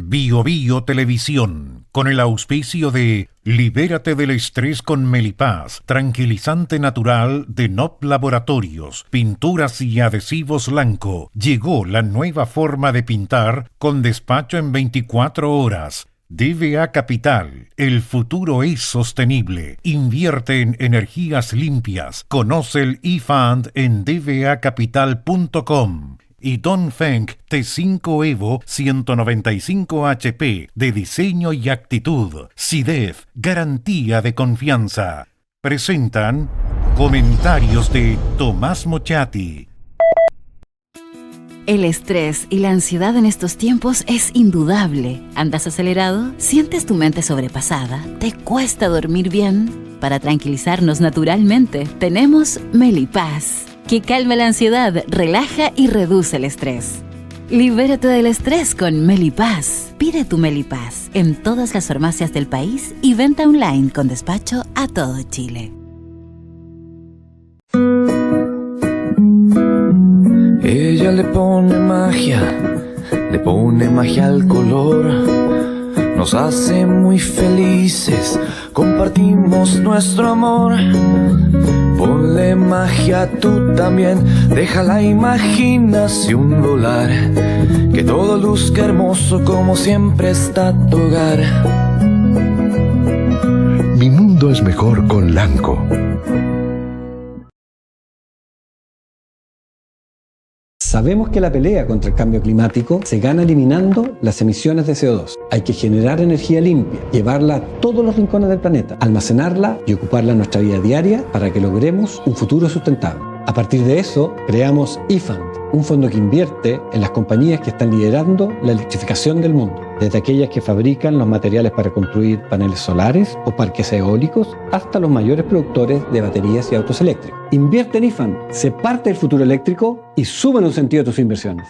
Bio Bio Televisión, con el auspicio de Libérate del estrés con Melipaz, tranquilizante natural de NOP Laboratorios, pinturas y adhesivos Lanco. Llegó la nueva forma de pintar con despacho en 24 horas. DVA Capital, el futuro es sostenible. Invierte en energías limpias. Conoce el eFund en dvacapital.com. Y Dongfeng T5 Evo 195 HP de diseño y actitud. SIDEF, garantía de confianza. Presentan comentarios de Tomás Mochati. El estrés y la ansiedad en estos tiempos es indudable. ¿Andas acelerado? ¿Sientes tu mente sobrepasada? ¿Te cuesta dormir bien? Para tranquilizarnos naturalmente, tenemos Melipaz, que calma la ansiedad, relaja y reduce el estrés. Libérate del estrés con Melipaz. Pide tu Melipaz en todas las farmacias del país y venta online con despacho a todo Chile. Ella le pone magia al color, nos hace muy felices, compartimos nuestro amor. Ponle magia tú también, deja la imaginación volar, que todo luzca hermoso como siempre está tu hogar. Mi mundo es mejor con Lanco. Sabemos que la pelea contra el cambio climático se gana eliminando las emisiones de CO2. Hay que generar energía limpia, llevarla a todos los rincones del planeta, almacenarla y ocuparla en nuestra vida diaria para que logremos un futuro sustentable. A partir de eso, creamos eFund, un fondo que invierte en las compañías que están liderando la electrificación del mundo, desde aquellas que fabrican los materiales para construir paneles solares o parques eólicos, hasta los mayores productores de baterías y autos eléctricos. Invierte en eFund, sé parte del futuro eléctrico y suma en un sentido tus inversiones.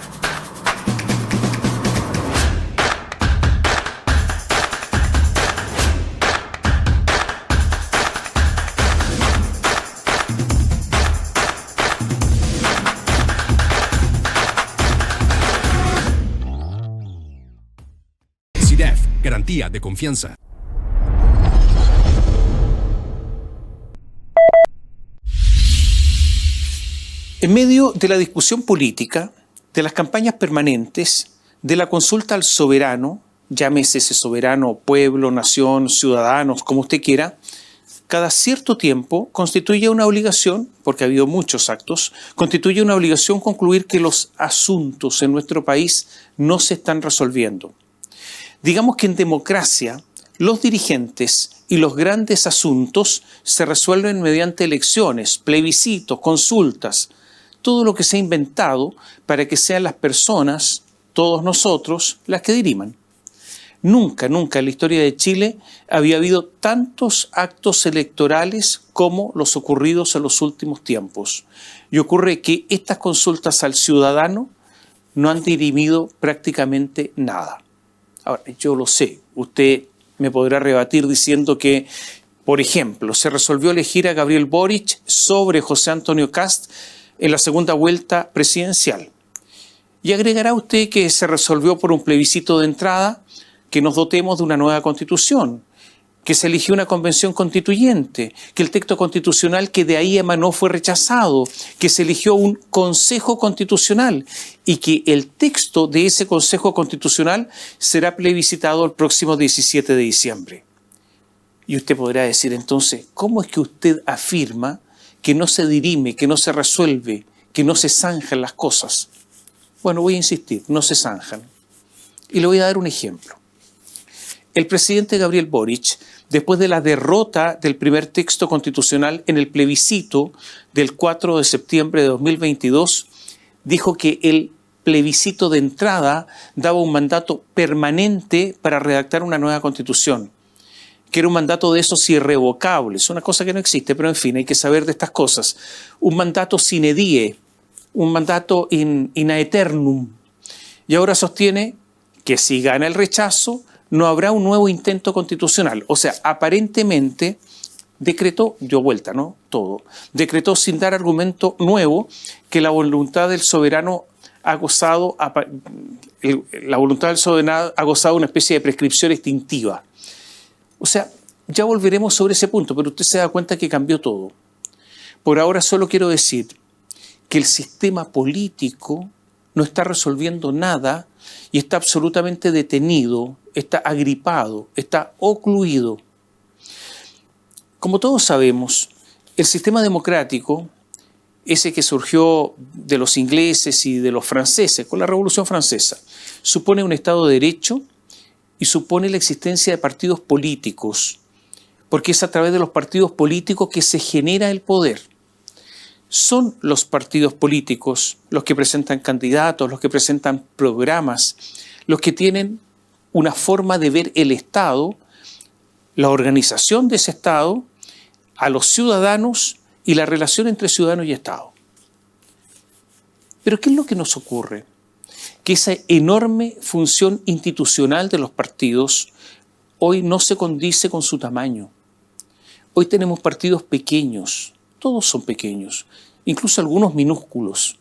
SIDEF, garantía de confianza. En medio de la discusión política, de las campañas permanentes, de la consulta al soberano, llámese ese soberano pueblo, nación, ciudadanos, como usted quiera, cada cierto tiempo constituye una obligación, porque ha habido muchos actos, constituye una obligación concluir que los asuntos en nuestro país no se están resolviendo. Digamos que en democracia, los dirigentes y los grandes asuntos se resuelven mediante elecciones, plebiscitos, consultas, todo lo que se ha inventado para que sean las personas, todos nosotros, las que diriman. Nunca en la historia de Chile había habido tantos actos electorales como los ocurridos en los últimos tiempos. Y ocurre que estas consultas al ciudadano no han dirimido prácticamente nada. Ahora, yo lo sé, usted me podrá rebatir diciendo que, por ejemplo, se resolvió elegir a Gabriel Boric sobre José Antonio Kast en la segunda vuelta presidencial. Y agregará usted que se resolvió por un plebiscito de entrada, que nos dotemos de una nueva constitución, que se eligió una convención constituyente, que el texto constitucional que de ahí emanó fue rechazado, que se eligió un consejo constitucional y que el texto de ese consejo constitucional será plebiscitado el próximo 17 de diciembre. Y usted podrá decir entonces, ¿cómo es que usted afirma que no se dirime, que no se resuelve, que no se zanjan las cosas? Bueno, voy a insistir, no se zanjan. Y le voy a dar un ejemplo. El presidente Gabriel Boric, después de la derrota del primer texto constitucional en el plebiscito del 4 de septiembre de 2022, dijo que el plebiscito de entrada daba un mandato permanente para redactar una nueva constitución, que era un mandato de esos irrevocables, una cosa que no existe, pero en fin, hay que saber de estas cosas. Un mandato sine die, un mandato in aeternum. Y ahora sostiene que si gana el rechazo, no habrá un nuevo intento constitucional. O sea, aparentemente decretó, dio vuelta, ¿no? Todo. Decretó sin dar argumento nuevo que la voluntad del soberano ha gozado, la voluntad del soberano ha gozado una especie de prescripción extintiva. O sea, ya volveremos sobre ese punto, pero usted se da cuenta que cambió todo. Por ahora solo quiero decir que el sistema político no está resolviendo nada y está absolutamente detenido, está agripado, está ocluido. Como todos sabemos, el sistema democrático, ese que surgió de los ingleses y de los franceses con la Revolución Francesa, supone un Estado de Derecho y supone la existencia de partidos políticos, porque es a través de los partidos políticos que se genera el poder. Son los partidos políticos los que presentan candidatos, los que presentan programas, los que tienen una forma de ver el Estado, la organización de ese Estado, a los ciudadanos y la relación entre ciudadanos y Estado. Pero ¿qué es lo que nos ocurre? Que esa enorme función institucional de los partidos hoy no se condice con su tamaño. Hoy tenemos partidos pequeños, todos son pequeños, incluso algunos minúsculos.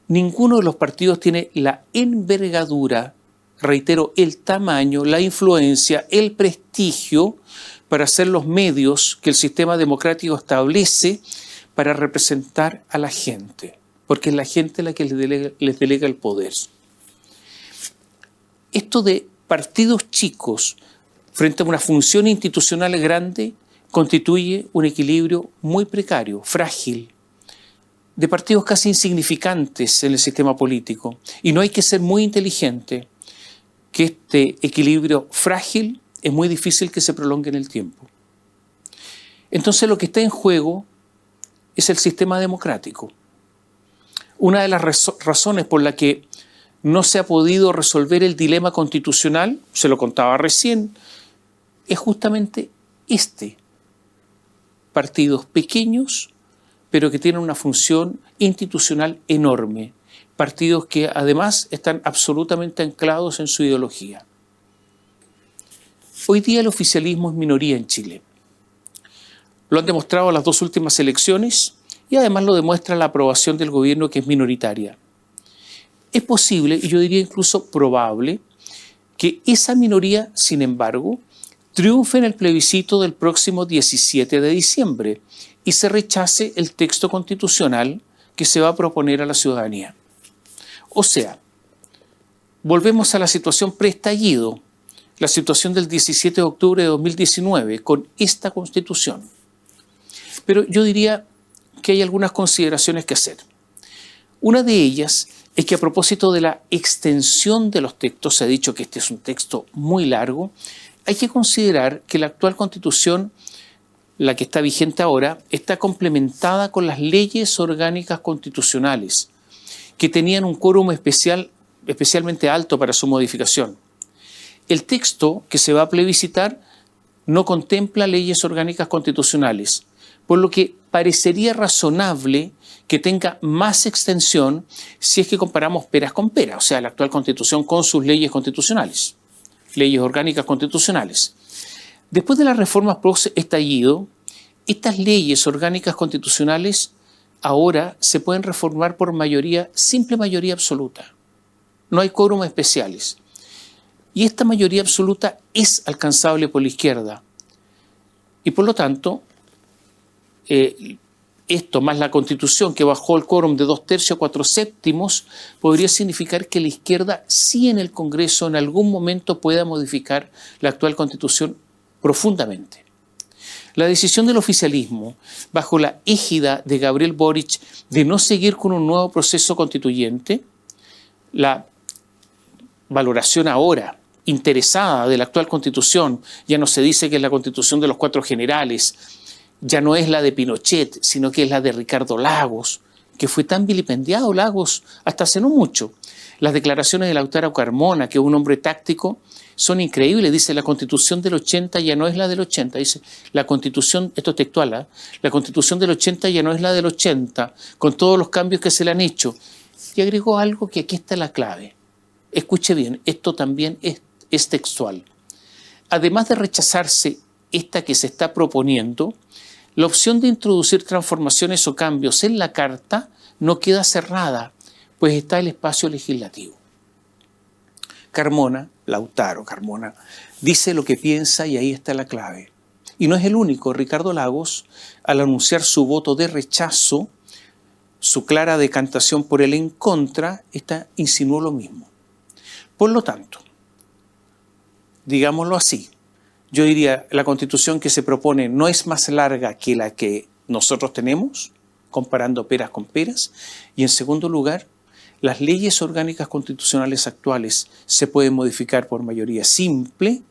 Ninguno de los partidos tiene la envergadura, reitero, el tamaño, la influencia, el prestigio para ser los medios que el sistema democrático establece para representar a la gente, porque es la gente la que les delega el poder. Esto de partidos chicos frente a una función institucional grande constituye un equilibrio muy precario, frágil, de partidos casi insignificantes en el sistema político. Y no hay que ser muy inteligente, que este equilibrio frágil es muy difícil que se prolongue en el tiempo. Entonces lo que está en juego es el sistema democrático. Una de las razones por la que no se ha podido resolver el dilema constitucional, se lo contaba recién, es justamente este. Partidos pequeños, pero que tienen una función institucional enorme. Partidos que además están absolutamente anclados en su ideología. Hoy día el oficialismo es minoría en Chile. Lo han demostrado las dos últimas elecciones y además lo demuestra la aprobación del gobierno, que es minoritaria. Es posible, y yo diría incluso probable, que esa minoría, sin embargo, triunfe en el plebiscito del próximo 17 de diciembre y se rechace el texto constitucional que se va a proponer a la ciudadanía. O sea, volvemos a la situación preestallido, la situación del 17 de octubre de 2019 con esta Constitución. Pero yo diría que hay algunas consideraciones que hacer. Una de ellas es que a propósito de la extensión de los textos, se ha dicho que este es un texto muy largo, hay que considerar que la actual Constitución, la que está vigente ahora, está complementada con las leyes orgánicas constitucionales, que tenían un quórum especialmente alto para su modificación. El texto que se va a plebiscitar no contempla leyes orgánicas constitucionales, por lo que parecería razonable que tenga más extensión si es que comparamos peras con peras, o sea, la actual Constitución con sus leyes constitucionales, leyes orgánicas constitucionales. Después de las reformas post-estallido, estas leyes orgánicas constitucionales ahora se pueden reformar por mayoría, simple mayoría absoluta. No hay quórum especiales. Y esta mayoría absoluta es alcanzable por la izquierda. Y por lo tanto, esto más la Constitución que bajó el quórum de 2/3 a 4/7 podría significar que la izquierda sí en el Congreso en algún momento pueda modificar la actual Constitución profundamente. La decisión del oficialismo, bajo la égida de Gabriel Boric, de no seguir con un nuevo proceso constituyente, la valoración ahora interesada de la actual Constitución, ya no se dice que es la Constitución de los 4 generales, ya no es la de Pinochet, sino que es la de Ricardo Lagos, que fue tan vilipendiado Lagos hasta hace no mucho. Las declaraciones de Lautaro Carmona, que es un hombre táctico, son increíbles. Dice, la Constitución del 80 ya no es la del 80. Dice, la Constitución, esto es textual, la Constitución del 80 ya no es la del 80, con todos los cambios que se le han hecho. Y agregó algo que aquí está la clave. Escuche bien, esto también es textual. Además de rechazarse esta que se está proponiendo, la opción de introducir transformaciones o cambios en la Carta no queda cerrada, Pues está el espacio legislativo. Lautaro Carmona, dice lo que piensa y ahí está la clave. Y no es el único. Ricardo Lagos, al anunciar su voto de rechazo, su clara decantación por el en contra, insinuó lo mismo. Por lo tanto, digámoslo así, yo diría, la Constitución que se propone no es más larga que la que nosotros tenemos, comparando peras con peras, y en segundo lugar, las leyes orgánicas constitucionales actuales se pueden modificar por mayoría simple,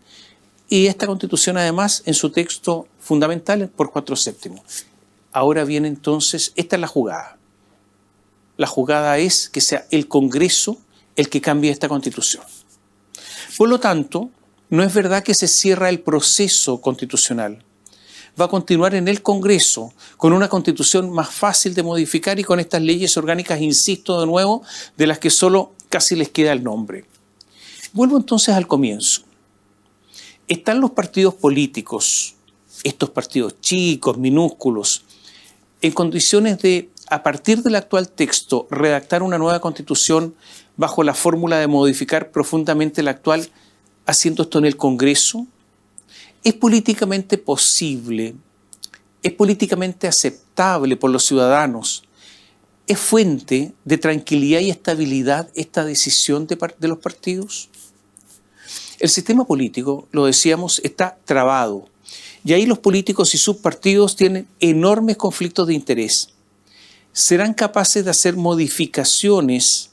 y esta Constitución además en su texto fundamental por 4/7. Ahora bien, entonces, esta es la jugada. La jugada es que sea el Congreso el que cambie esta Constitución. Por lo tanto, no es verdad que se cierra el proceso constitucional. Va a continuar en el Congreso con una Constitución más fácil de modificar y con estas leyes orgánicas, insisto de nuevo, de las que solo casi les queda el nombre. Vuelvo entonces al comienzo. Están los partidos políticos, estos partidos chicos, minúsculos, en condiciones de, a partir del actual texto, redactar una nueva Constitución bajo la fórmula de modificar profundamente la actual, haciendo esto en el Congreso. ¿Es políticamente posible? ¿Es políticamente aceptable por los ciudadanos? ¿Es fuente de tranquilidad y estabilidad esta decisión de los partidos? El sistema político, lo decíamos, está trabado. Y ahí los políticos y sus partidos tienen enormes conflictos de interés. ¿Serán capaces de hacer modificaciones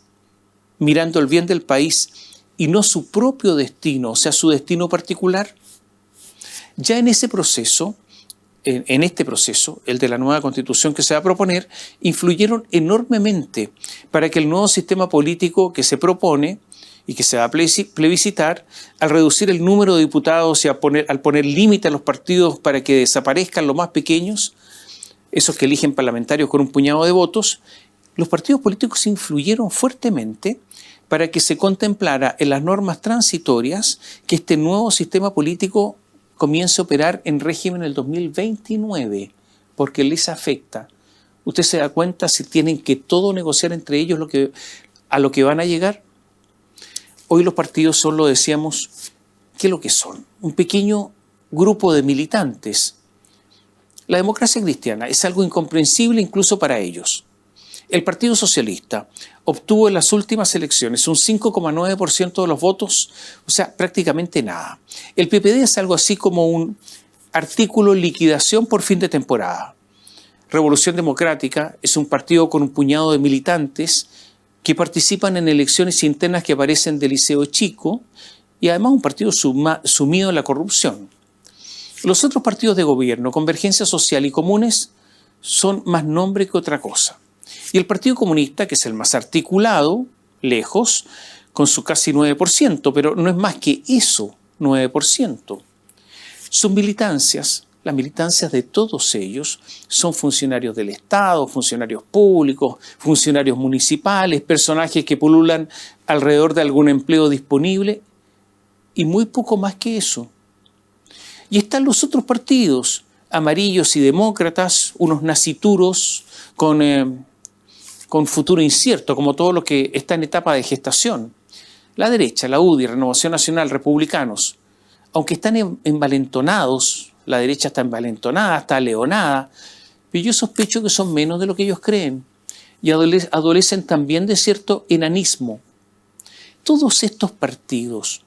mirando el bien del país y no su propio destino, o sea, su destino particular? Ya en ese proceso, en este proceso, el de la nueva Constitución que se va a proponer, influyeron enormemente para que el nuevo sistema político que se propone y que se va a plebiscitar, al reducir el número de diputados y al poner límite a los partidos para que desaparezcan los más pequeños, esos que eligen parlamentarios con un puñado de votos, los partidos políticos influyeron fuertemente para que se contemplara en las normas transitorias que este nuevo sistema político comience a operar en régimen en el 2029, porque les afecta. Usted se da cuenta si tienen que todo negociar entre ellos a lo que van a llegar. Hoy los partidos son, lo decíamos, ¿qué es lo que son? Un pequeño grupo de militantes. La democracia cristiana es algo incomprensible incluso para ellos. El Partido Socialista obtuvo en las últimas elecciones un 5,9% de los votos, o sea, prácticamente nada. El PPD es algo así como un artículo liquidación por fin de temporada. Revolución Democrática es un partido con un puñado de militantes que participan en elecciones internas que aparecen del Liceo Chico y además un partido sumido en la corrupción. Los otros partidos de gobierno, Convergencia Social y Comunes, son más nombre que otra cosa. Y el Partido Comunista, que es el más articulado, lejos, con su casi 9%, pero no es más que eso, 9%. Sus militancias, las militancias de todos ellos, son funcionarios del Estado, funcionarios públicos, funcionarios municipales, personajes que pululan alrededor de algún empleo disponible y muy poco más que eso. Y están los otros partidos, amarillos y demócratas, unos nacituros con futuro incierto, como todo lo que está en etapa de gestación. La derecha, la UDI, Renovación Nacional, republicanos, aunque están envalentonados, la derecha está envalentonada, está leonada, pero yo sospecho que son menos de lo que ellos creen y adolecen también de cierto enanismo. Todos estos partidos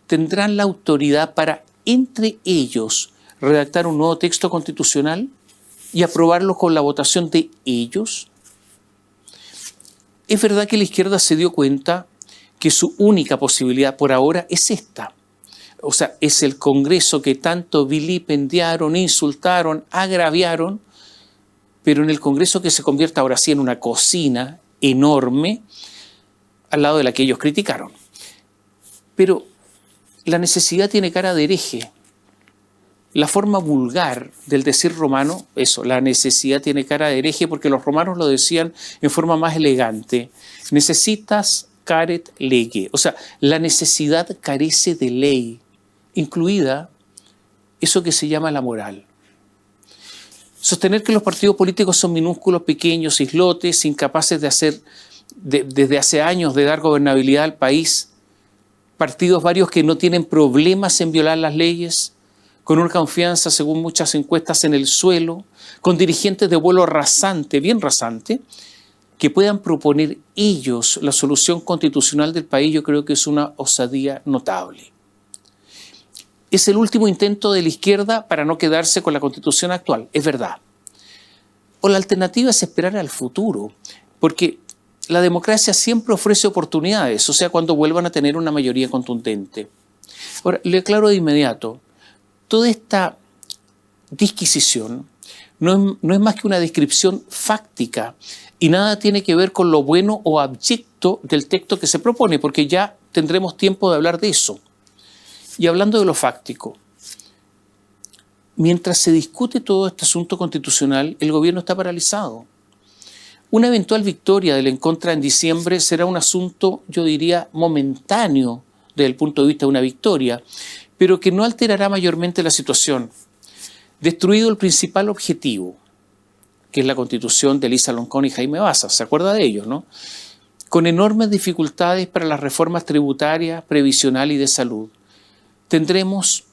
tendrán la autoridad para, entre ellos, redactar un nuevo texto constitucional y aprobarlo con la votación de ellos. Es verdad que la izquierda se dio cuenta que su única posibilidad por ahora es esta. O sea, es el Congreso que tanto vilipendiaron, insultaron, agraviaron, pero en el Congreso que se convierta ahora sí en una cocina enorme al lado de la que ellos criticaron. Pero la necesidad tiene cara de hereje. La forma vulgar del decir romano, eso, la necesidad tiene cara de hereje porque los romanos lo decían en forma más elegante. Necesitas caret lege, o sea, la necesidad carece de ley, incluida eso que se llama la moral. Sostener que los partidos políticos son minúsculos, pequeños, islotes, incapaces de hacer desde hace años de dar gobernabilidad al país, partidos varios que no tienen problemas en violar las leyes, con una confianza, según muchas encuestas, en el suelo, con dirigentes de vuelo rasante, bien rasante, que puedan proponer ellos la solución constitucional del país, yo creo que es una osadía notable. Es el último intento de la izquierda para no quedarse con la Constitución actual, es verdad. O la alternativa es esperar al futuro, porque la democracia siempre ofrece oportunidades, o sea, cuando vuelvan a tener una mayoría contundente. Ahora, le aclaro de inmediato, toda esta disquisición no es más que una descripción fáctica y nada tiene que ver con lo bueno o abyecto del texto que se propone, porque ya tendremos tiempo de hablar de eso. Y hablando de lo fáctico, mientras se discute todo este asunto constitucional, el gobierno está paralizado. Una eventual victoria del en contra en diciembre será un asunto, yo diría, momentáneo desde el punto de vista de una victoria, pero que no alterará mayormente la situación. Destruido el principal objetivo, que es la constitución de Elisa Loncón y Jaime Baza, ¿se acuerda de ellos, no? Con enormes dificultades para las reformas tributarias, previsional y de salud. Tendremos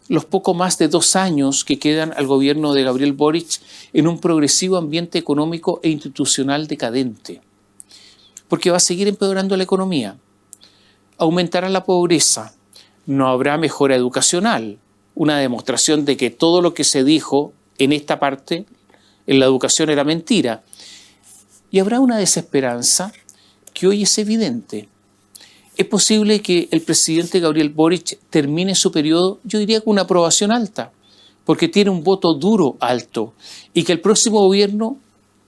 los poco más de 2 años que quedan al gobierno de Gabriel Boric en un progresivo ambiente económico e institucional decadente. Porque va a seguir empeorando la economía. Aumentará la pobreza. No habrá mejora educacional. Una demostración de que todo lo que se dijo en esta parte, en la educación, era mentira. Y habrá una desesperanza que hoy es evidente. Es posible que el presidente Gabriel Boric termine su periodo, yo diría, con una aprobación alta, porque tiene un voto duro alto, y que el próximo gobierno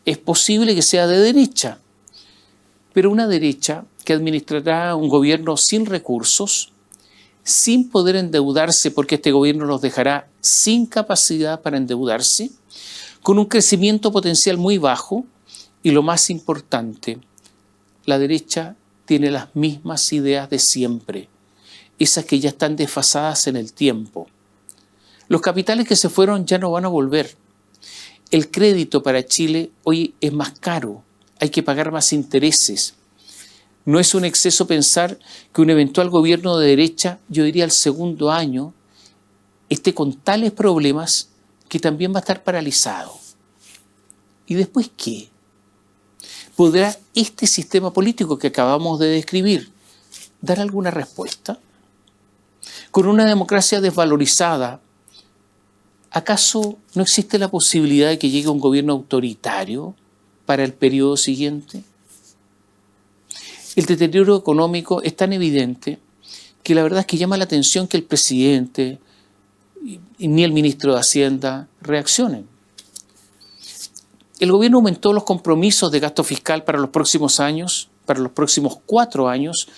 es posible que sea de derecha, pero una derecha que administrará un gobierno sin recursos, sin poder endeudarse, porque este gobierno los dejará sin capacidad para endeudarse, con un crecimiento potencial muy bajo, y lo más importante, la derecha tiene las mismas ideas de siempre, esas que ya están desfasadas en el tiempo. Los capitales que se fueron ya no van a volver. El crédito para Chile hoy es más caro, hay que pagar más intereses. No es un exceso pensar que un eventual gobierno de derecha, yo diría el segundo año, esté con tales problemas que también va a estar paralizado. ¿Y después qué? ¿Podrá este sistema político que acabamos de describir dar alguna respuesta? Con una democracia desvalorizada, ¿acaso no existe la posibilidad de que llegue un gobierno autoritario para el periodo siguiente? El deterioro económico es tan evidente que la verdad es que llama la atención que el presidente ni el ministro de Hacienda reaccionen. El gobierno aumentó los compromisos de gasto fiscal para los próximos años, para los próximos 4 años,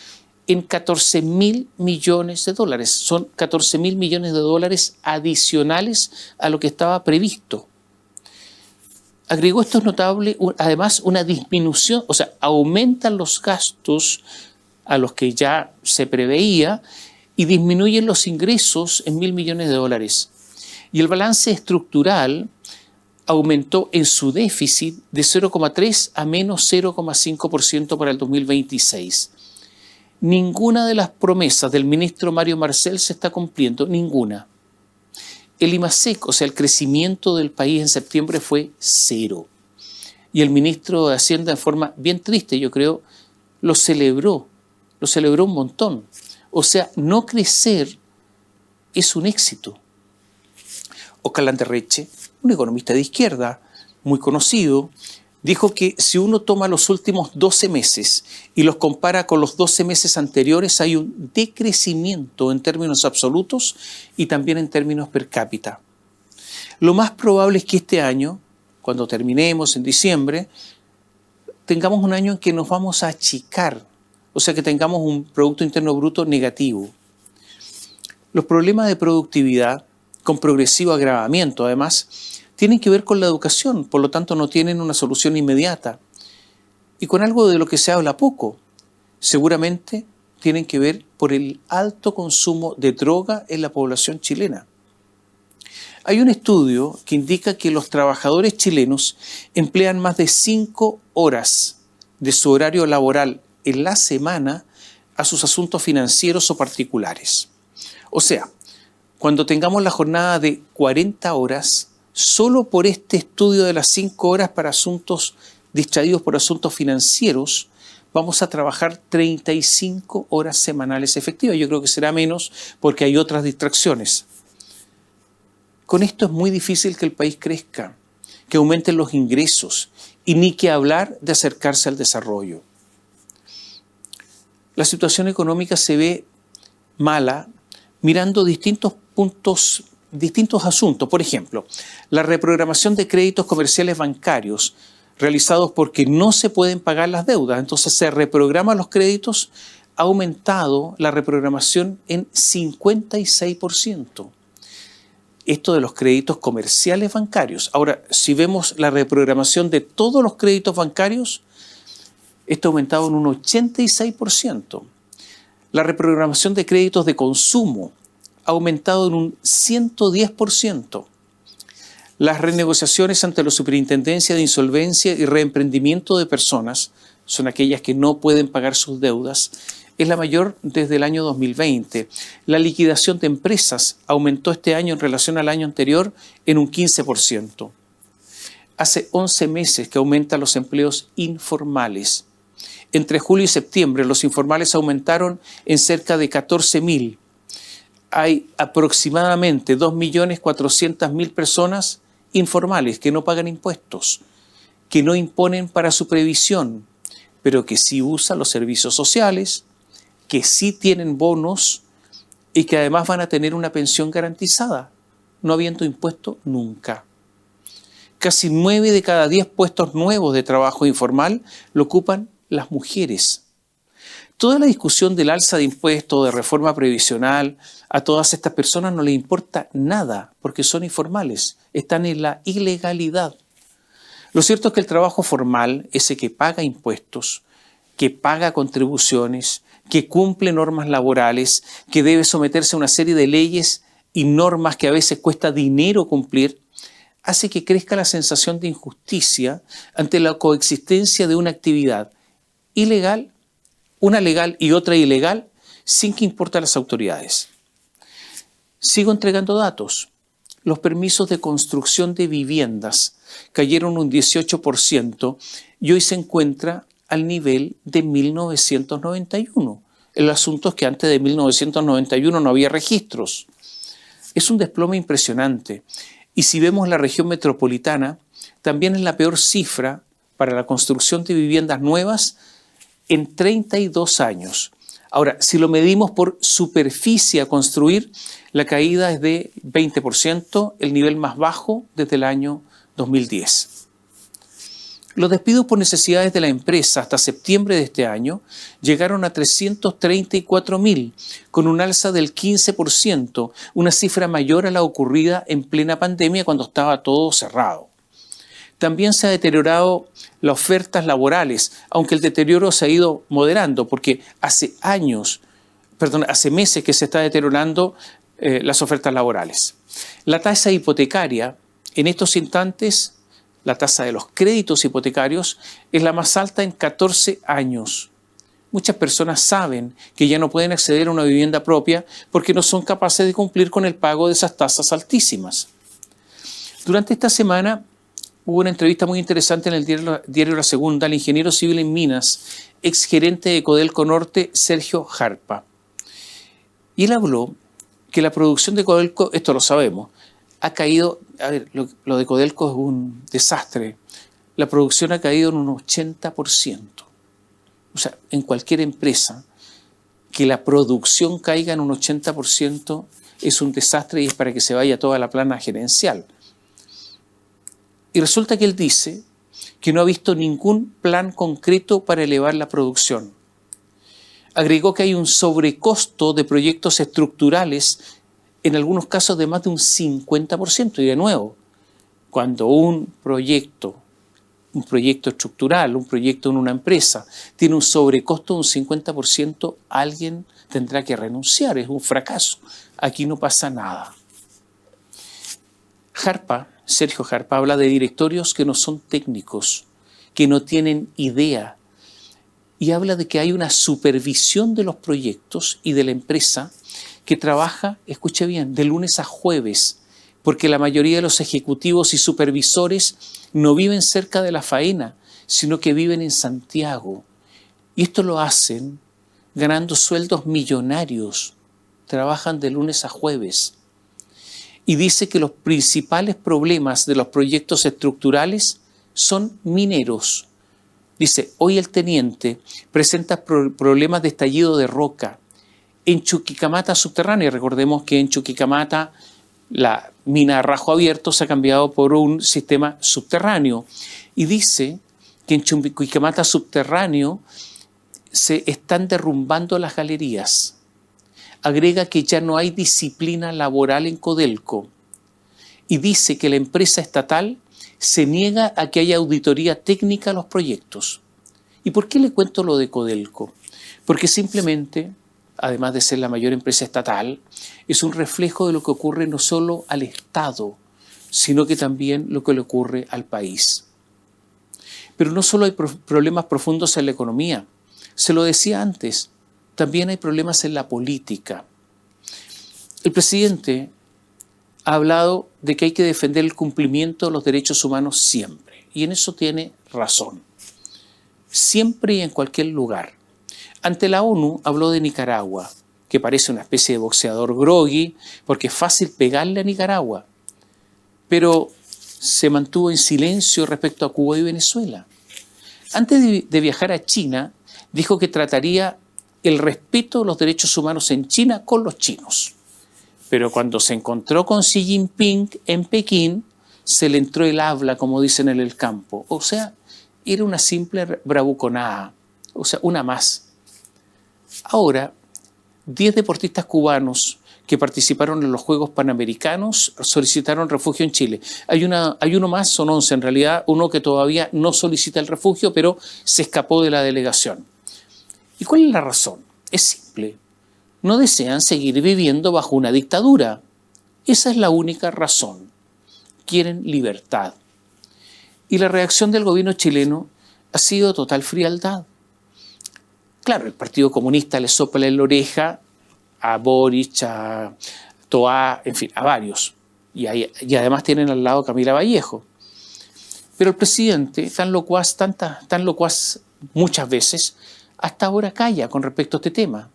en $14.000 millones. Son $14.000 millones adicionales a lo que estaba previsto. Agregó, esto es notable, además una disminución, o sea, aumentan los gastos a los que ya se preveía y disminuyen los ingresos en $1.000 millones. Y el balance estructural aumentó en su déficit de 0,3 a menos 0,5% para el 2026. Ninguna de las promesas del ministro Mario Marcel se está cumpliendo, ninguna. El IMASEC, o sea, el crecimiento del país en septiembre fue 0. Y el ministro de Hacienda, de forma bien triste, yo creo, lo celebró un montón. O sea, no crecer es un éxito. Óscar Landerreche, un economista de izquierda muy conocido, dijo que si uno toma los últimos 12 meses y los compara con los 12 meses anteriores, hay un decrecimiento en términos absolutos y también en términos per cápita. Lo más probable es que este año, cuando terminemos en diciembre, tengamos un año en que nos vamos a achicar, o sea que tengamos un Producto Interno Bruto negativo. Los problemas de productividad, con progresivo agravamiento además, tienen que ver con la educación, por lo tanto no tienen una solución inmediata. Y con algo de lo que se habla poco, seguramente tienen que ver por el alto consumo de droga en la población chilena. Hay un estudio que indica que los trabajadores chilenos emplean más de 5 horas de su horario laboral en la semana a sus asuntos financieros o particulares. O sea, cuando tengamos la jornada de 40 horas, solo por este estudio de las 5 horas para asuntos distraídos por asuntos financieros, vamos a trabajar 35 horas semanales efectivas. Yo creo que será menos porque hay otras distracciones. Con esto es muy difícil que el país crezca, que aumenten los ingresos y ni que hablar de acercarse al desarrollo. La situación económica se ve mala mirando distintos asuntos. Por ejemplo, la reprogramación de créditos comerciales bancarios realizados porque no se pueden pagar las deudas. Entonces se reprograman los créditos, ha aumentado la reprogramación en 56%. Esto de los créditos comerciales bancarios. Ahora, si vemos la reprogramación de todos los créditos bancarios, esto ha aumentado en un 86%. La reprogramación de créditos de consumo ha aumentado en un 110%. Las renegociaciones ante la Superintendencia de Insolvencia y Reemprendimiento de Personas, son aquellas que no pueden pagar sus deudas, es la mayor desde el año 2020. La liquidación de empresas aumentó este año en relación al año anterior en un 15%. Hace 11 meses que aumentan los empleos informales. Entre julio y septiembre los informales aumentaron en cerca de 14.000. Hay aproximadamente 2.400.000 personas informales que no pagan impuestos, que no imponen para su previsión, pero que sí usan los servicios sociales, que sí tienen bonos y que además van a tener una pensión garantizada, no habiendo impuesto nunca. Casi 9 de cada 10 puestos nuevos de trabajo informal lo ocupan las mujeres. Toda la discusión del alza de impuestos, de reforma previsional, a todas estas personas no les importa nada porque son informales, están en la ilegalidad. Lo cierto es que el trabajo formal, ese que paga impuestos, que paga contribuciones, que cumple normas laborales, que debe someterse a una serie de leyes y normas que a veces cuesta dinero cumplir, hace que crezca la sensación de injusticia ante la coexistencia de una actividad ilegal, una legal y otra ilegal, sin que importen las autoridades. Sigo entregando datos. Los permisos de construcción de viviendas cayeron un 18% y hoy se encuentra al nivel de 1991. El asunto es que antes de 1991 no había registros. Es un desplome impresionante. Y si vemos la región metropolitana, también es la peor cifra para la construcción de viviendas nuevas en 32 años. Ahora, si lo medimos por superficie a construir, la caída es de 20%, el nivel más bajo desde el año 2010. Los despidos por necesidades de la empresa hasta septiembre de este año llegaron a 334.000, con un alza del 15%, una cifra mayor a la ocurrida en plena pandemia cuando estaba todo cerrado. También se ha deteriorado las ofertas laborales, aunque el deterioro se ha ido moderando, porque hace meses que se está deteriorando las ofertas laborales. La tasa hipotecaria, en estos instantes, la tasa de los créditos hipotecarios es la más alta en 14 años. Muchas personas saben que ya no pueden acceder a una vivienda propia porque no son capaces de cumplir con el pago de esas tasas altísimas. Durante esta semana hubo una entrevista muy interesante en el diario La Segunda al ingeniero civil en minas, exgerente de Codelco Norte, Sergio Jarpa. Y él habló que la producción de Codelco, esto lo sabemos, ha caído, lo de Codelco es un desastre, la producción ha caído en un 80%. O sea, en cualquier empresa, que la producción caiga en un 80% es un desastre y es para que se vaya toda la plana gerencial. Y resulta que él dice que no ha visto ningún plan concreto para elevar la producción. Agregó que hay un sobrecosto de proyectos estructurales, en algunos casos de más de un 50%. Y de nuevo, cuando un proyecto estructural, un proyecto en una empresa, tiene un sobrecosto de un 50%, alguien tendrá que renunciar, es un fracaso. Aquí no pasa nada. Sergio Jarpa habla de directorios que no son técnicos, que no tienen idea, y habla de que hay una supervisión de los proyectos y de la empresa que trabaja, escuche bien, de lunes a jueves, porque la mayoría de los ejecutivos y supervisores no viven cerca de la faena, sino que viven en Santiago. Y esto lo hacen ganando sueldos millonarios, trabajan de lunes a jueves. Y dice que los principales problemas de los proyectos estructurales son mineros. Dice, hoy el teniente presenta problemas de estallido de roca en Chuquicamata subterránea. Recordemos que en Chuquicamata la mina a rajo abierto se ha cambiado por un sistema subterráneo. Y dice que en Chuquicamata subterráneo se están derrumbando las galerías. Agrega que ya no hay disciplina laboral en Codelco. Y dice que la empresa estatal se niega a que haya auditoría técnica a los proyectos. ¿Y por qué le cuento lo de Codelco? Porque simplemente, además de ser la mayor empresa estatal, es un reflejo de lo que ocurre no solo al Estado, sino que también lo que le ocurre al país. Pero no solo hay problemas profundos en la economía, se lo decía antes, también hay problemas en la política. El presidente ha hablado de que hay que defender el cumplimiento de los derechos humanos siempre, y en eso tiene razón. Siempre y en cualquier lugar. Ante la ONU habló de Nicaragua, que parece una especie de boxeador groggy, porque es fácil pegarle a Nicaragua, pero se mantuvo en silencio respecto a Cuba y Venezuela. Antes de viajar a China, dijo que trataría el respeto de los derechos humanos en China con los chinos. Pero cuando se encontró con Xi Jinping en Pekín, se le entró el habla, como dicen en el campo. O sea, era una simple bravuconada, o sea, una más. Ahora, 10 deportistas cubanos que participaron en los Juegos Panamericanos solicitaron refugio en Chile. Hay uno más, son 11 en realidad, uno que todavía no solicita el refugio, pero se escapó de la delegación. ¿Y cuál es la razón? Es simple. No desean seguir viviendo bajo una dictadura. Esa es la única razón. Quieren libertad. Y la reacción del gobierno chileno ha sido total frialdad. Claro, el Partido Comunista le sopla en la oreja a Boric, a Toá, en fin, a varios. Y además tienen al lado a Camila Vallejo. Pero el presidente, tan locuaz muchas veces, hasta ahora calla con respecto a este tema.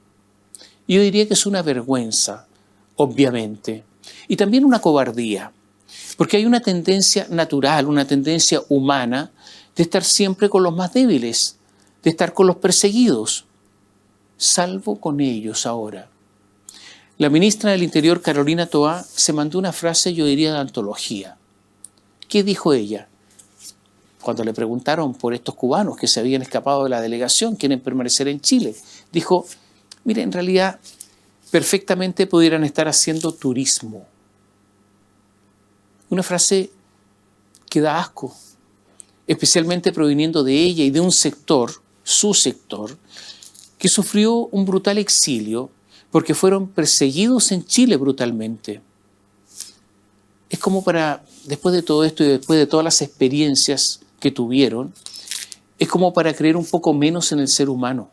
Y yo diría que es una vergüenza, obviamente, y también una cobardía, porque hay una tendencia natural, una tendencia humana de estar siempre con los más débiles, de estar con los perseguidos, salvo con ellos ahora. La ministra del Interior, Carolina Toá, se mandó una frase, yo diría, de antología. ¿Qué dijo ella? Cuando le preguntaron por estos cubanos que se habían escapado de la delegación, quieren permanecer en Chile, dijo, mire, en realidad perfectamente pudieran estar haciendo turismo. Una frase que da asco, especialmente proviniendo de ella y de un sector, su sector, que sufrió un brutal exilio porque fueron perseguidos en Chile brutalmente. Es como para, después de todo esto y después de todas las experiencias que tuvieron, es como para creer un poco menos en el ser humano.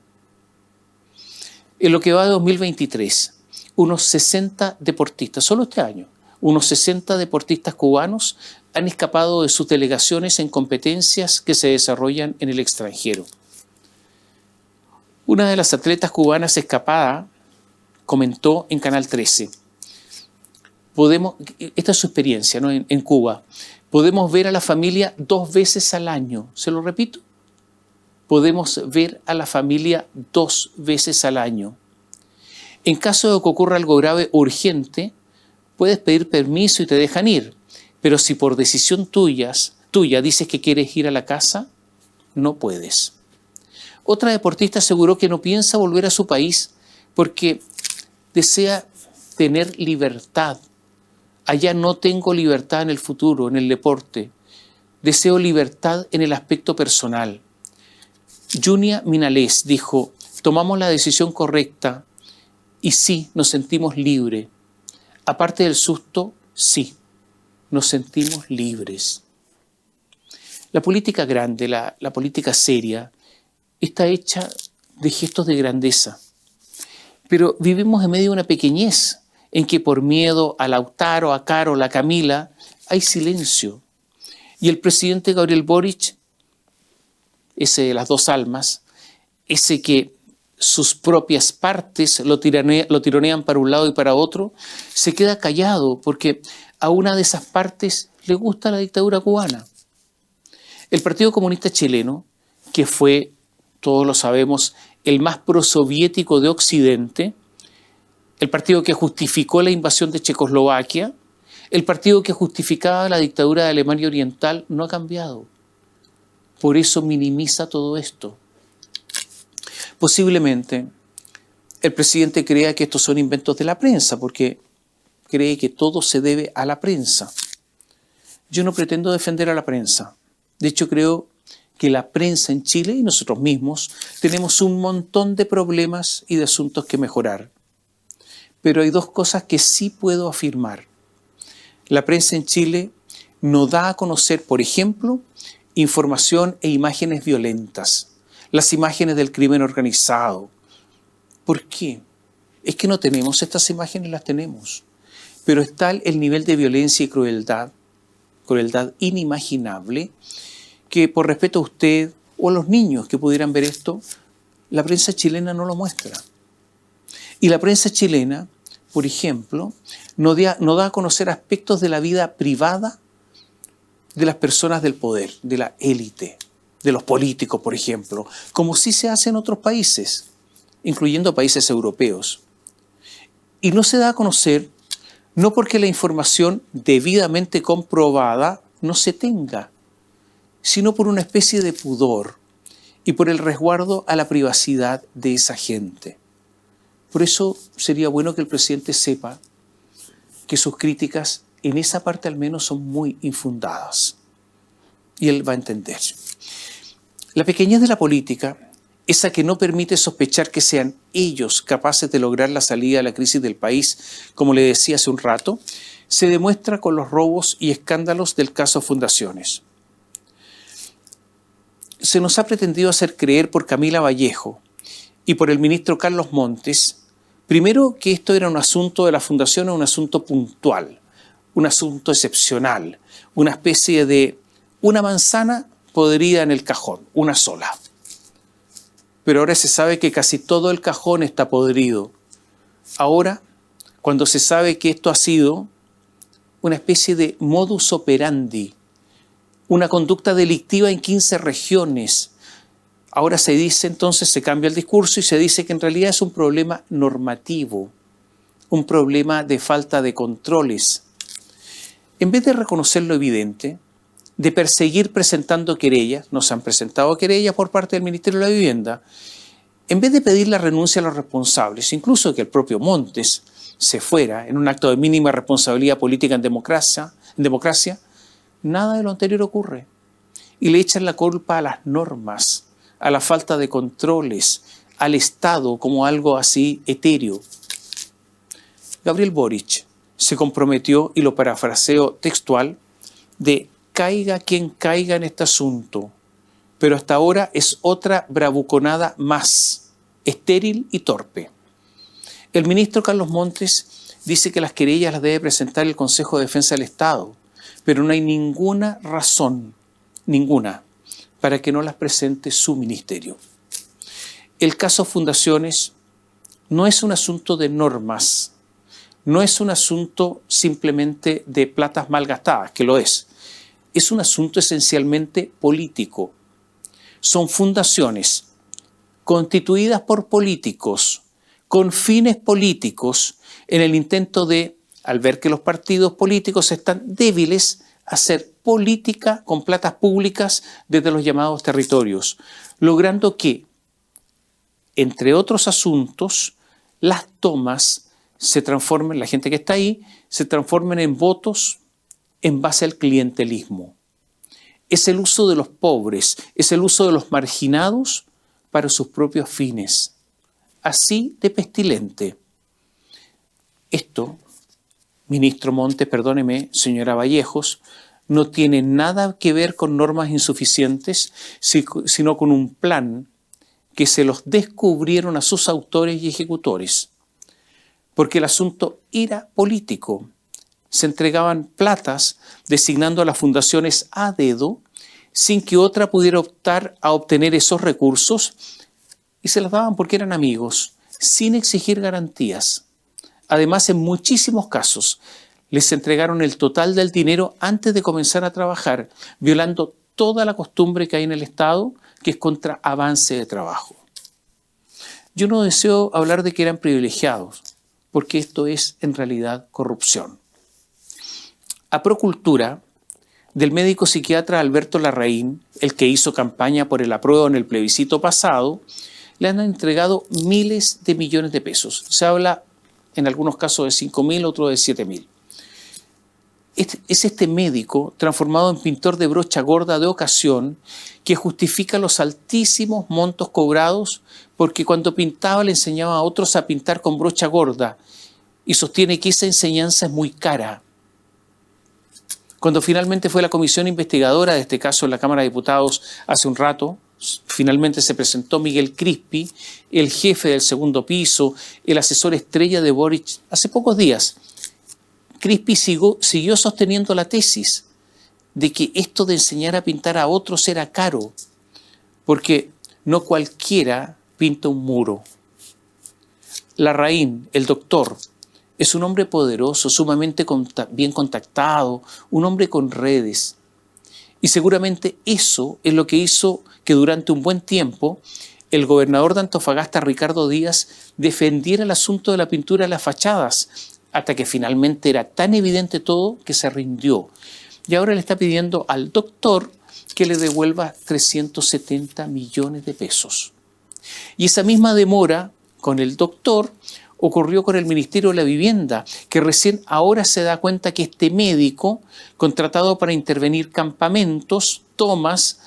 En lo que va de 2023, unos 60 deportistas, solo este año, unos 60 deportistas cubanos han escapado de sus delegaciones en competencias que se desarrollan en el extranjero. Una de las atletas cubanas escapada comentó en Canal 13, esta es su experiencia, ¿no? en Cuba, podemos ver a la familia 2 veces al año, se lo repito, podemos ver a la familia 2 veces al año. En caso de que ocurra algo grave o urgente, puedes pedir permiso y te dejan ir, pero si por decisión tuya dices que quieres ir a la casa, no puedes. Otra deportista aseguró que no piensa volver a su país porque desea tener libertad. Allá no tengo libertad en el futuro, en el deporte. Deseo libertad en el aspecto personal. Junia Minalés dijo, tomamos la decisión correcta y sí, nos sentimos libres. Aparte del susto, sí, nos sentimos libres. La política grande, la política seria, está hecha de gestos de grandeza. Pero vivimos en medio de una pequeñez en que por miedo a Lautaro, a Carol, a Camila, hay silencio. Y el presidente Gabriel Boric, ese de las dos almas, ese que sus propias partes lo tironean para un lado y para otro, se queda callado porque a una de esas partes le gusta la dictadura cubana. El Partido Comunista Chileno, que fue, todos lo sabemos, el más prosoviético de Occidente, el partido que justificó la invasión de Checoslovaquia, el partido que justificaba la dictadura de Alemania Oriental, no ha cambiado. Por eso minimiza todo esto. Posiblemente el presidente crea que estos son inventos de la prensa, porque cree que todo se debe a la prensa. Yo no pretendo defender a la prensa. De hecho, creo que la prensa en Chile y nosotros mismos tenemos un montón de problemas y de asuntos que mejorar. Pero hay dos cosas que sí puedo afirmar. La prensa en Chile no da a conocer, por ejemplo, información e imágenes violentas, las imágenes del crimen organizado. ¿Por qué? Es que no tenemos estas imágenes, las tenemos. Pero está el nivel de violencia y crueldad inimaginable, que por respeto a usted o a los niños que pudieran ver esto, la prensa chilena no lo muestra. Y la prensa chilena, por ejemplo, no da a conocer aspectos de la vida privada de las personas del poder, de la élite, de los políticos, por ejemplo, como sí se hace en otros países, incluyendo países europeos. Y no se da a conocer no porque la información debidamente comprobada no se tenga, sino por una especie de pudor y por el resguardo a la privacidad de esa gente. Por eso sería bueno que el presidente sepa que sus críticas en esa parte al menos son muy infundadas. Y él va a entender. La pequeñez de la política, esa que no permite sospechar que sean ellos capaces de lograr la salida de la crisis del país, como le decía hace un rato, se demuestra con los robos y escándalos del caso Fundaciones. Se nos ha pretendido hacer creer por Camila Vallejo y por el ministro Carlos Montes, primero que esto era un asunto de la Fundación, un asunto puntual, un asunto excepcional, una especie de una manzana podrida en el cajón, una sola. Pero ahora se sabe que casi todo el cajón está podrido. Ahora, cuando se sabe que esto ha sido una especie de modus operandi, una conducta delictiva en 15 regiones, ahora se dice entonces, se cambia el discurso y se dice que en realidad es un problema normativo, un problema de falta de controles. En vez de reconocer lo evidente, de perseguir presentando querellas, nos han presentado querellas por parte del Ministerio de la Vivienda, en vez de pedir la renuncia a los responsables, incluso que el propio Montes se fuera en un acto de mínima responsabilidad política en democracia, nada de lo anterior ocurre. Y le echan la culpa a las normas, a la falta de controles, al Estado como algo así etéreo. Gabriel Boric se comprometió, y lo parafraseo textual, de caiga quien caiga en este asunto, pero hasta ahora es otra bravuconada más, estéril y torpe. El ministro Carlos Montes dice que las querellas las debe presentar el Consejo de Defensa del Estado, pero no hay ninguna razón, ninguna, para que no las presente su ministerio. El caso Fundaciones no es un asunto de normas, no es un asunto simplemente de platas mal gastadas, que lo es un asunto esencialmente político. Son fundaciones constituidas por políticos, con fines políticos, en el intento de, al ver que los partidos políticos están débiles, hacer política con platas públicas desde los llamados territorios, logrando que, entre otros asuntos, las tomas se transformen, la gente que está ahí, se transformen en votos en base al clientelismo. Es el uso de los pobres, es el uso de los marginados para sus propios fines. Así de pestilente. Esto, ministro Montes, perdóneme, señora Vallejos, no tiene nada que ver con normas insuficientes, sino con un plan que se los descubrieron a sus autores y ejecutores, porque el asunto era político. Se entregaban platas designando a las fundaciones a dedo sin que otra pudiera optar a obtener esos recursos y se las daban porque eran amigos, sin exigir garantías. Además, en muchísimos casos, les entregaron el total del dinero antes de comenzar a trabajar, violando toda la costumbre que hay en el Estado, que es contra avance de trabajo. Yo no deseo hablar de que eran privilegiados, porque esto es en realidad corrupción. A Procultura, del médico psiquiatra Alberto Larraín, el que hizo campaña por el apruebo en el plebiscito pasado, le han entregado miles de millones de pesos. Se habla en algunos casos de 5.000, otros de 7.000. Es este médico transformado en pintor de brocha gorda de ocasión que justifica los altísimos montos cobrados porque cuando pintaba le enseñaba a otros a pintar con brocha gorda y sostiene que esa enseñanza es muy cara. Cuando finalmente fue la comisión investigadora de este caso en la Cámara de Diputados hace un rato, finalmente se presentó Miguel Crispi, el jefe del segundo piso, el asesor estrella de Boric, hace pocos días. Crispi siguió sosteniendo la tesis de que esto de enseñar a pintar a otros era caro, porque no cualquiera pinta un muro. Larraín, el doctor, es un hombre poderoso, sumamente bien contactado, un hombre con redes. Y seguramente eso es lo que hizo que durante un buen tiempo el gobernador de Antofagasta, Ricardo Díaz, defendiera el asunto de la pintura de las fachadas, hasta que finalmente era tan evidente todo que se rindió. Y ahora le está pidiendo al doctor que le devuelva 370 millones de pesos. Y esa misma demora con el doctor ocurrió con el Ministerio de la Vivienda, que recién ahora se da cuenta que este médico, contratado para intervenir campamentos, tomas,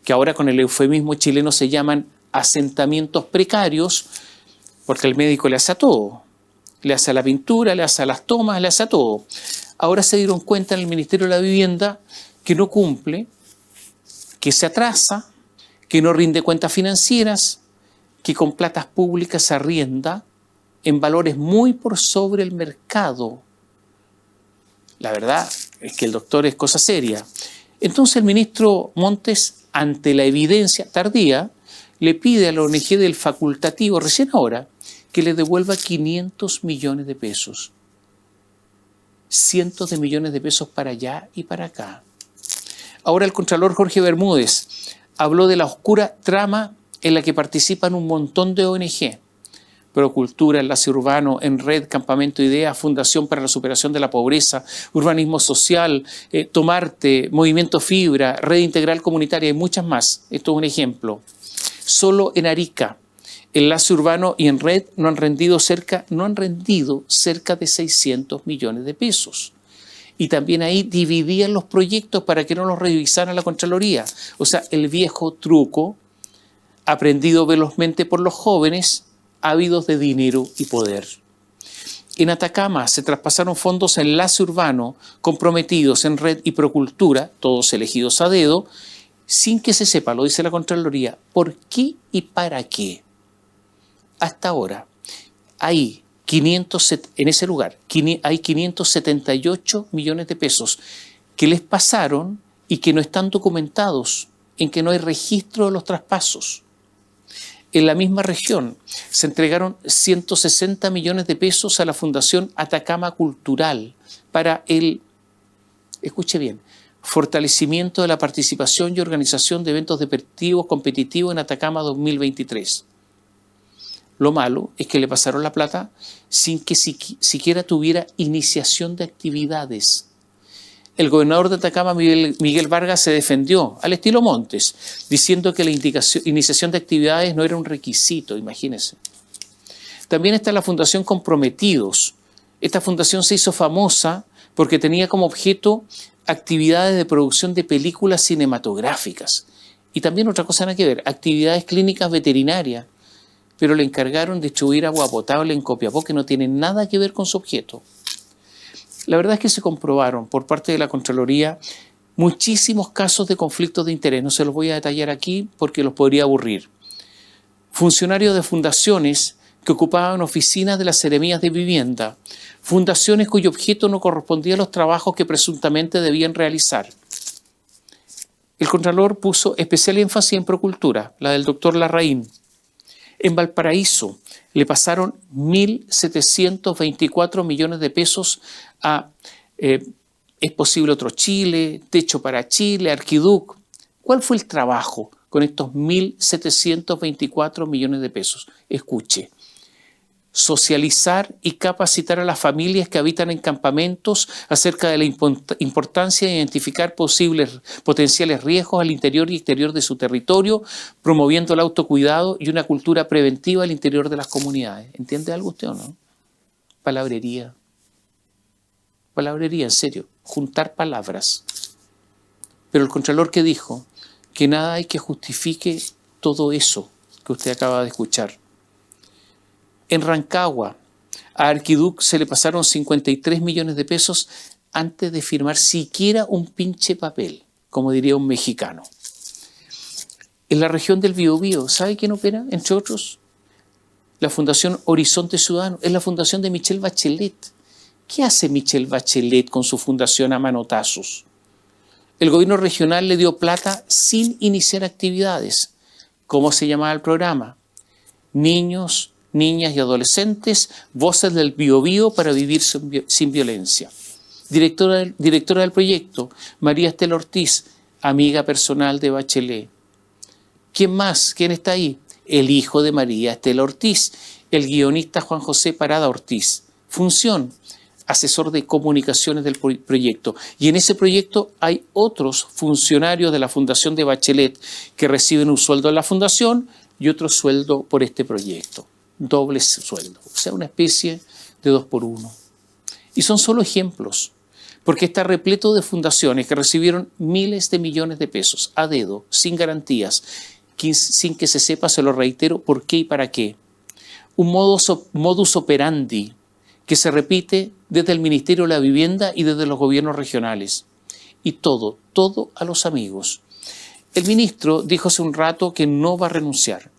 que ahora con el eufemismo chileno se llaman asentamientos precarios, porque el médico le hace a todo. Le hace a la pintura, le hace a las tomas, le hace a todo. Ahora se dieron cuenta en el Ministerio de la Vivienda que no cumple, que se atrasa, que no rinde cuentas financieras, que con platas públicas se arrienda en valores muy por sobre el mercado. La verdad es que el doctor es cosa seria. Entonces el ministro Montes, ante la evidencia tardía, le pide a la ONG del facultativo, recién ahora, que le devuelva 500 millones de pesos. Cientos de millones de pesos para allá y para acá. Ahora el contralor Jorge Bermúdez habló de la oscura trama en la que participan un montón de ONG. Procultura, Enlace Urbano, Enred, Campamento Idea, Fundación para la Superación de la Pobreza, Urbanismo Social, Tomarte, Movimiento Fibra, Red Integral Comunitaria y muchas más. Esto es un ejemplo. Solo en Arica, Enlace Urbano y Enred no han rendido cerca de 600 millones de pesos. Y también ahí dividían los proyectos para que no los revisara la Contraloría. O sea, el viejo truco aprendido velozmente por los jóvenes, ávidos de dinero y poder. En Atacama se traspasaron fondos a Enlace Urbano comprometidos en Red y Procultura, todos elegidos a dedo, sin que se sepa, lo dice la Contraloría, por qué y para qué. Hasta ahora hay en ese lugar hay 578 millones de pesos que les pasaron y que no están documentados, en que no hay registro de los traspasos. En la misma región se entregaron 160 millones de pesos a la Fundación Atacama Cultural para el, escuche bien, fortalecimiento de la participación y organización de eventos deportivos competitivos en Atacama 2023. Lo malo es que le pasaron la plata sin que siquiera tuviera iniciación de actividades. El gobernador de Atacama, Miguel Vargas, se defendió al estilo Montes, diciendo que la iniciación de actividades no era un requisito, imagínense. También está la Fundación Comprometidos. Esta fundación se hizo famosa porque tenía como objeto actividades de producción de películas cinematográficas. Y también otra cosa nada que ver, actividades clínicas veterinarias. Pero le encargaron distribuir agua potable en Copiapó que no tiene nada que ver con su objeto. La verdad es que se comprobaron por parte de la Contraloría muchísimos casos de conflictos de interés. No se los voy a detallar aquí porque los podría aburrir. funcionarios de fundaciones que ocupaban oficinas de las seremías de vivienda, fundaciones cuyo objeto no correspondía a los trabajos que presuntamente debían realizar. El Contralor puso especial énfasis en Procultura, la del doctor Larraín. En Valparaíso le pasaron 1.724 millones de pesos a Es Posible Otro Chile, Techo para Chile, Arquiduc. ¿Cuál fue el trabajo con estos 1.724 millones de pesos? Escuche. Socializar y capacitar a las familias que habitan en campamentos acerca de la importancia de identificar potenciales riesgos al interior y exterior de su territorio, promoviendo el autocuidado y una cultura preventiva al interior de las comunidades. ¿Entiende algo usted o no? Palabrería. Palabrería, en serio. Juntar palabras. Pero el Contralor, ¿qué dijo? Que nada hay que justifique todo eso que usted acaba de escuchar. En Rancagua, a Arquiduc se le pasaron 53 millones de pesos antes de firmar siquiera un pinche papel, como diría un mexicano. En la región del Biobío, ¿sabe quién opera? Entre otros, la Fundación Horizonte Ciudadano, es la fundación de Michelle Bachelet. ¿Qué hace Michelle Bachelet con su fundación a manotazos? El gobierno regional le dio plata sin iniciar actividades. ¿Cómo se llamaba el programa? Niños, niñas y adolescentes, voces del Biobío para vivir sin violencia. Directora del proyecto, María Estela Ortiz, amiga personal de Bachelet. ¿Quién más? ¿Quién está ahí? El hijo de María Estela Ortiz, el guionista Juan José Parada Ortiz. Función, asesor de comunicaciones del proyecto. Y en ese proyecto hay otros funcionarios de la Fundación de Bachelet que reciben un sueldo en la fundación y otro sueldo por este proyecto. Doble sueldo, o sea, una especie de 2 por 1. Y son solo ejemplos, porque está repleto de fundaciones que recibieron miles de millones de pesos a dedo, sin garantías, sin que se sepa, se lo reitero, por qué y para qué. Un modus operandi que se repite desde el Ministerio de la Vivienda y desde los gobiernos regionales. Y todo a los amigos. El ministro dijo hace un rato que no va a renunciar.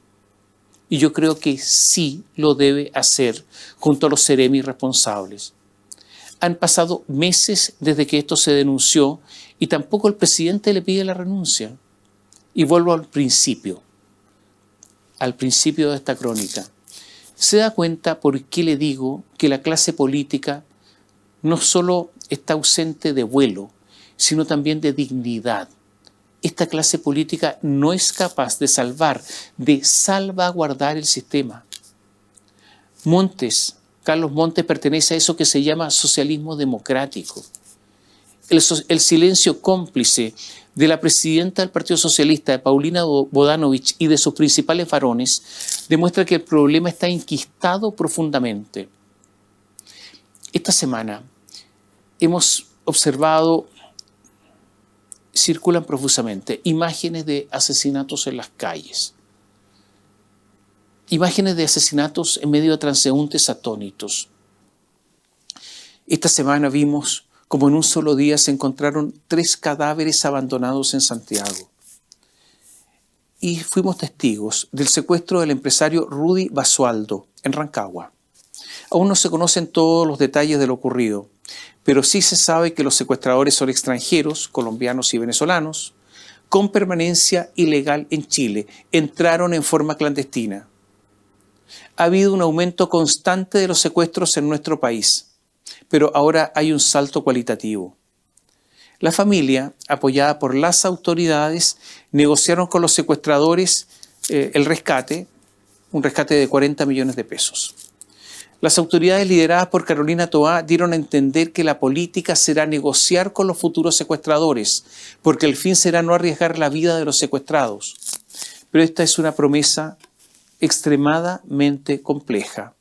Y yo creo que sí lo debe hacer junto a los seremi responsables. Han pasado meses desde que esto se denunció y tampoco el presidente le pide la renuncia. Y vuelvo al principio de esta crónica. ¿Se da cuenta por qué le digo que la clase política no solo está ausente de vuelo, sino también de dignidad? Esta clase política no es capaz de salvaguardar el sistema. Carlos Montes pertenece a eso que se llama socialismo democrático. El silencio cómplice de la presidenta del Partido Socialista, Paulina Bodanovich, y de sus principales varones, demuestra que el problema está enquistado profundamente. Esta semana hemos observado, circulan profusamente, imágenes de asesinatos en las calles. Imágenes de asesinatos en medio de transeúntes atónitos. Esta semana vimos como en un solo día se encontraron 3 cadáveres abandonados en Santiago. Y fuimos testigos del secuestro del empresario Rudy Basualdo en Rancagua. Aún no se conocen todos los detalles de lo ocurrido, pero sí se sabe que los secuestradores son extranjeros, colombianos y venezolanos, con permanencia ilegal en Chile. Entraron en forma clandestina. Ha habido un aumento constante de los secuestros en nuestro país, pero ahora hay un salto cualitativo. La familia, apoyada por las autoridades, negociaron con los secuestradores el rescate, un rescate de 40 millones de pesos. Las autoridades lideradas por Carolina Toá dieron a entender que la política será negociar con los futuros secuestradores, porque el fin será no arriesgar la vida de los secuestrados. Pero esta es una promesa extremadamente compleja,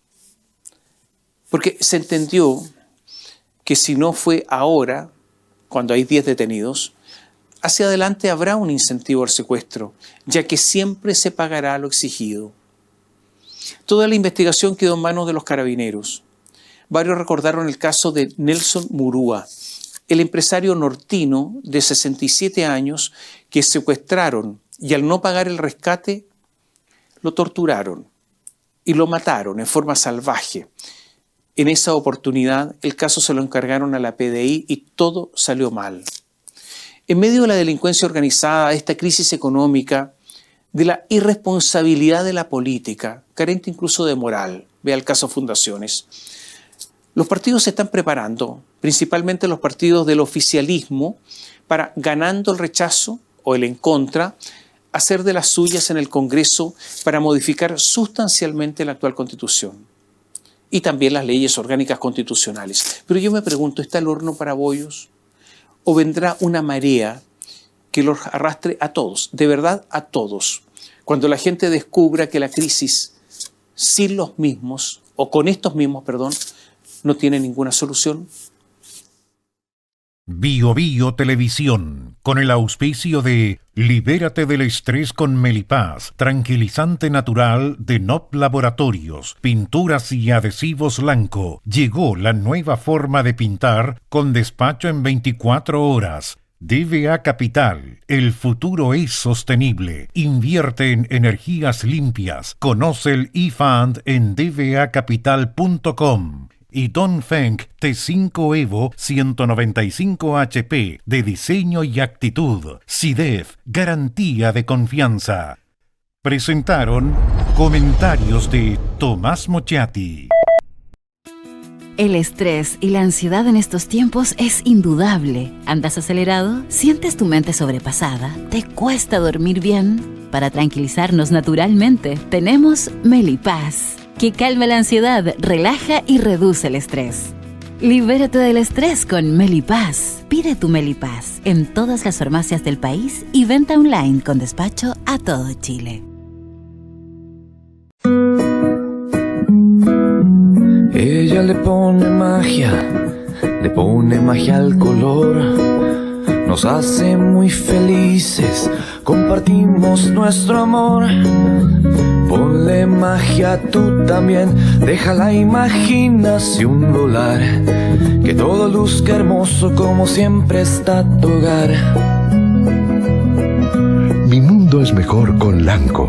porque se entendió que si no fue ahora, cuando hay 10 detenidos, hacia adelante habrá un incentivo al secuestro, ya que siempre se pagará lo exigido. Toda la investigación quedó en manos de los carabineros. Varios recordaron el caso de Nelson Murúa, el empresario nortino de 67 años que secuestraron y al no pagar el rescate lo torturaron y lo mataron en forma salvaje. En esa oportunidad, el caso se lo encargaron a la PDI y todo salió mal. En medio de la delincuencia organizada, de esta crisis económica, de la irresponsabilidad de la política, carente incluso de moral, vea el caso Fundaciones, los partidos se están preparando, principalmente los partidos del oficialismo, para, ganando el rechazo o el en contra, hacer de las suyas en el Congreso para modificar sustancialmente la actual Constitución y también las leyes orgánicas constitucionales. Pero yo me pregunto, ¿está el horno para bollos? ¿O vendrá una marea que los arrastre a todos, de verdad a todos? Cuando la gente descubra que la crisis sin los mismos, o con estos mismos, perdón, no tiene ninguna solución. Bio Bio Televisión, con el auspicio de Libérate del estrés con Melipaz, tranquilizante natural de NOP Laboratorios, pinturas y adhesivos Lanco. Llegó la nueva forma de pintar con despacho en 24 horas. DVA Capital, el futuro es sostenible. Invierte en energías limpias. Conoce el eFund en dvacapital.com. Y Dongfeng T5 Evo 195 HP de diseño y actitud. SIDEF, garantía de confianza. Presentaron comentarios de Tomás Mochati. El estrés y la ansiedad en estos tiempos es indudable. ¿Andas acelerado? ¿Sientes tu mente sobrepasada? ¿Te cuesta dormir bien? Para tranquilizarnos naturalmente, tenemos Melipaz, que calma la ansiedad, relaja y reduce el estrés. Libérate del estrés con Melipaz. Pide tu Melipaz en todas las farmacias del país y venta online con despacho a todo Chile. Ella le pone magia al color. Nos hace muy felices, compartimos nuestro amor. Ponle magia tú también, deja la imaginación volar. Que todo luzca hermoso como siempre está tu hogar. Mi mundo es mejor con Lanco.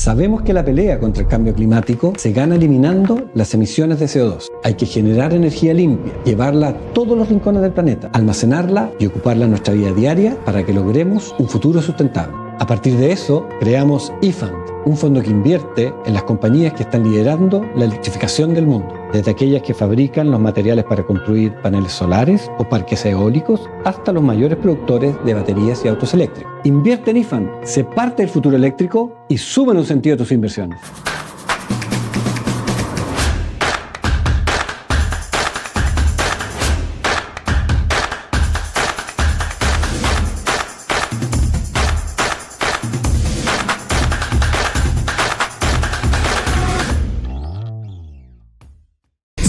Sabemos que la pelea contra el cambio climático se gana eliminando las emisiones de CO2. Hay que generar energía limpia, llevarla a todos los rincones del planeta, almacenarla y ocuparla en nuestra vida diaria para que logremos un futuro sustentable. A partir de eso, creamos eFund, un fondo que invierte en las compañías que están liderando la electrificación del mundo, desde aquellas que fabrican los materiales para construir paneles solares o parques eólicos, hasta los mayores productores de baterías y autos eléctricos. Invierte en eFund, sé parte del futuro eléctrico y suma en un sentido tus inversiones.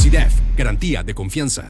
SIDEF, garantía de confianza.